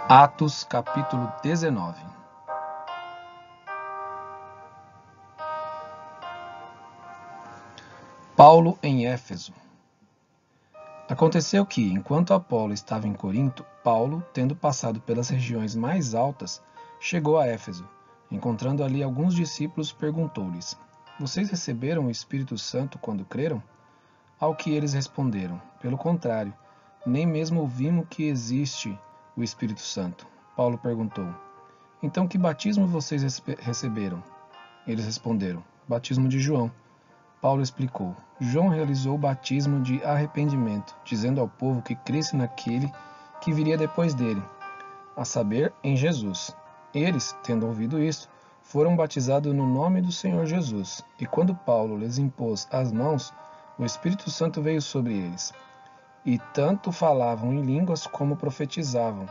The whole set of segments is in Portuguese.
Atos capítulo 19. Paulo em Éfeso. Aconteceu que, enquanto Apolo estava em Corinto, Paulo, tendo passado pelas regiões mais altas, chegou a Éfeso. Encontrando ali alguns discípulos, perguntou-lhes: Vocês receberam o Espírito Santo quando creram? Ao que eles responderam: Pelo contrário, nem mesmo ouvimos que existe o Espírito Santo. Paulo perguntou: Então que batismo vocês receberam? Eles responderam: Batismo de João. Paulo explicou: João realizou o batismo de arrependimento, dizendo ao povo que cresce naquele que viria depois dele, a saber, em Jesus. Eles, tendo ouvido isso, foram batizados no nome do Senhor Jesus. E quando Paulo lhes impôs as mãos, o Espírito Santo veio sobre eles. E tanto falavam em línguas como profetizavam.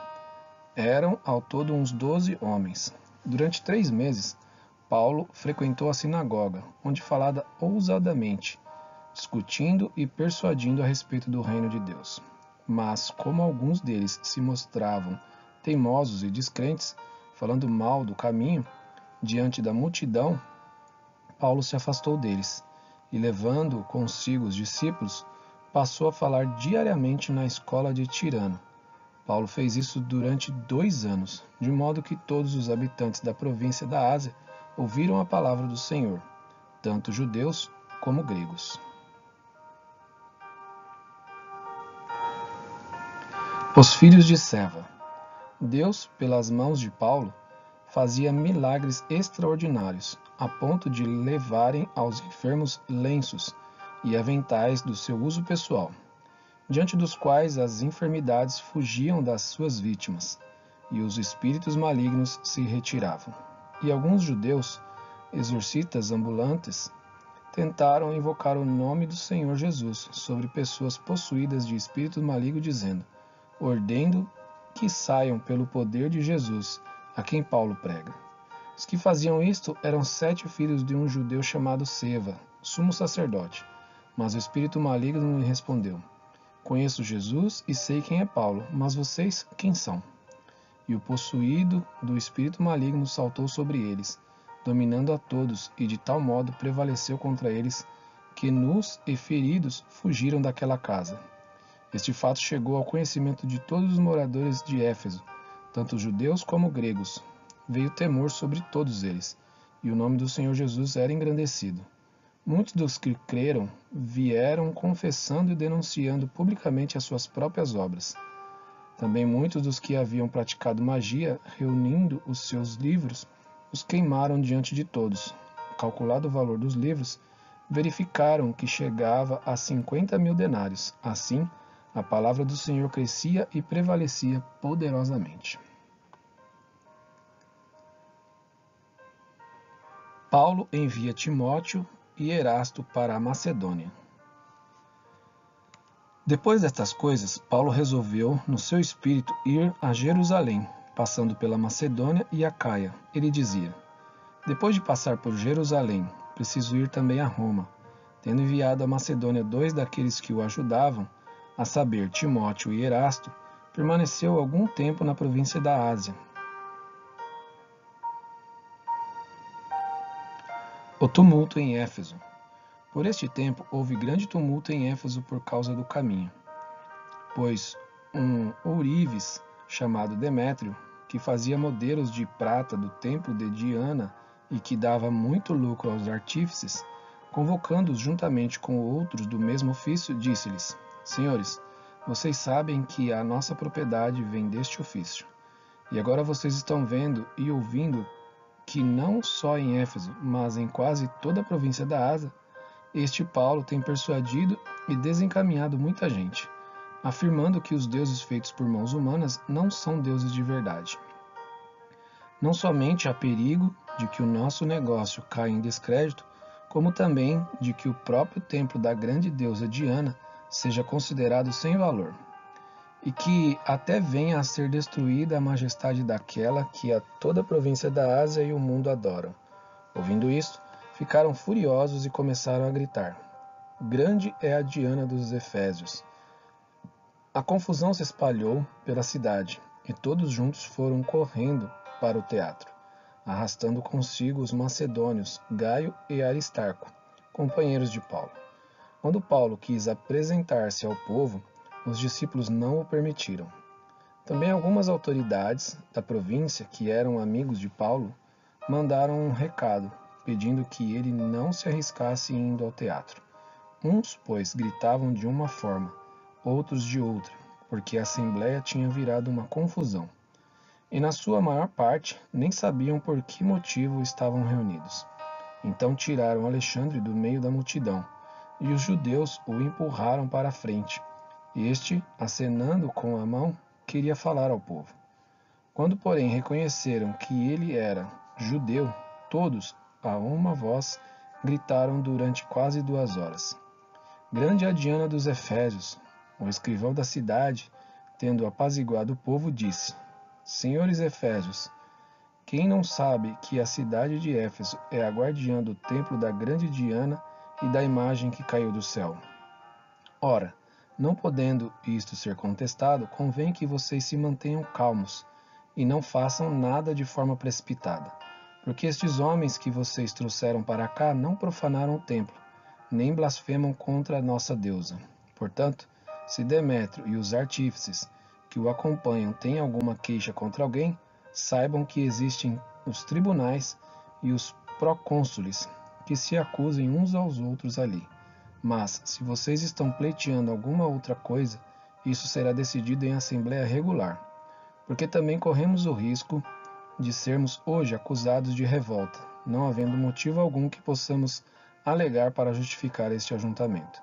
Eram ao todo uns 12 homens. Durante 3 meses, Paulo frequentou a sinagoga, onde falava ousadamente, discutindo e persuadindo a respeito do reino de Deus. Mas, como alguns deles se mostravam teimosos e descrentes, falando mal do caminho, diante da multidão, Paulo se afastou deles e, levando consigo os discípulos, passou a falar diariamente na escola de Tirano. Paulo fez isso durante 2 anos, de modo que todos os habitantes da província da Ásia ouviram a palavra do Senhor, tanto judeus como gregos. Os filhos de Seva. Deus, pelas mãos de Paulo, fazia milagres extraordinários, a ponto de levarem aos enfermos lenços e aventais do seu uso pessoal, diante dos quais as enfermidades fugiam das suas vítimas, e os espíritos malignos se retiravam. E alguns judeus, exorcistas ambulantes, tentaram invocar o nome do Senhor Jesus sobre pessoas possuídas de espíritos malignos, dizendo: Ordeno que saiam pelo poder de Jesus, a quem Paulo prega. Os que faziam isto eram 7 filhos de um judeu chamado Seva, sumo sacerdote. Mas o espírito maligno lhe respondeu: Conheço Jesus e sei quem é Paulo, mas vocês quem são? E o possuído do espírito maligno saltou sobre eles, dominando a todos, e de tal modo prevaleceu contra eles, que nus e feridos fugiram daquela casa. Este fato chegou ao conhecimento de todos os moradores de Éfeso, tanto judeus como gregos. Veio temor sobre todos eles, e o nome do Senhor Jesus era engrandecido. Muitos dos que creram vieram confessando e denunciando publicamente as suas próprias obras. Também muitos dos que haviam praticado magia, reunindo os seus livros, os queimaram diante de todos. Calculado o valor dos livros, verificaram que chegava a 50.000 denários. Assim, a palavra do Senhor crescia e prevalecia poderosamente. Paulo envia Timóteo e Erasto para a Macedônia. Depois destas coisas, Paulo resolveu, no seu espírito, ir a Jerusalém, passando pela Macedônia e Acaia. Ele dizia: Depois de passar por Jerusalém, preciso ir também a Roma. Tendo enviado à Macedônia 2 daqueles que o ajudavam, a saber, Timóteo e Erasto, permaneceu algum tempo na província da Ásia. O tumulto em Éfeso. Por este tempo houve grande tumulto em Éfeso por causa do caminho, pois um ourives chamado Demétrio, que fazia modelos de prata do templo de Diana e que dava muito lucro aos artífices, convocando-os juntamente com outros do mesmo ofício, disse-lhes: Senhores, vocês sabem que a nossa propriedade vem deste ofício. E agora vocês estão vendo e ouvindo que não só em Éfeso, mas em quase toda a província da Ásia, este Paulo tem persuadido e desencaminhado muita gente, afirmando que os deuses feitos por mãos humanas não são deuses de verdade. Não somente há perigo de que o nosso negócio caia em descrédito, como também de que o próprio templo da grande deusa Diana seja considerado sem valor, e que até venha a ser destruída a majestade daquela que a toda a província da Ásia e o mundo adoram. Ouvindo isto, ficaram furiosos e começaram a gritar: Grande é a Diana dos Efésios. A confusão se espalhou pela cidade, e todos juntos foram correndo para o teatro, arrastando consigo os macedônios Gaio e Aristarco, companheiros de Paulo. Quando Paulo quis apresentar-se ao povo, os discípulos não o permitiram. Também algumas autoridades da província, que eram amigos de Paulo, mandaram um recado, pedindo que ele não se arriscasse indo ao teatro. Uns, pois, gritavam de uma forma, outros de outra, porque a assembleia tinha virado uma confusão. E na sua maior parte, nem sabiam por que motivo estavam reunidos. Então tiraram Alexandre do meio da multidão, e os judeus o empurraram para a frente. Este, acenando com a mão, queria falar ao povo. Quando, porém, reconheceram que ele era judeu, todos, a uma voz, gritaram durante quase 2 horas. Grande a Diana dos Efésios, o escrivão da cidade, tendo apaziguado o povo, disse: Senhores Efésios, quem não sabe que a cidade de Éfeso é a guardiã do templo da grande Diana e da imagem que caiu do céu? Ora, não podendo isto ser contestado, convém que vocês se mantenham calmos e não façam nada de forma precipitada, porque estes homens que vocês trouxeram para cá não profanaram o templo, nem blasfemam contra a nossa deusa. Portanto, se Demétrio e os artífices que o acompanham têm alguma queixa contra alguém, saibam que existem os tribunais e os procônsules que se acusem uns aos outros ali. Mas, se vocês estão pleiteando alguma outra coisa, isso será decidido em assembleia regular, porque também corremos o risco de sermos hoje acusados de revolta, não havendo motivo algum que possamos alegar para justificar este ajuntamento.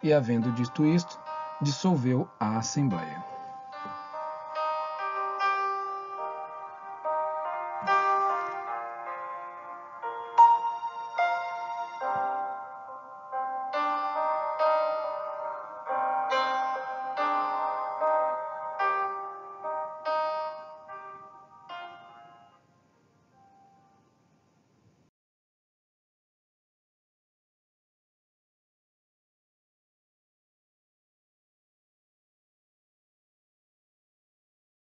E, havendo dito isto, dissolveu a assembleia.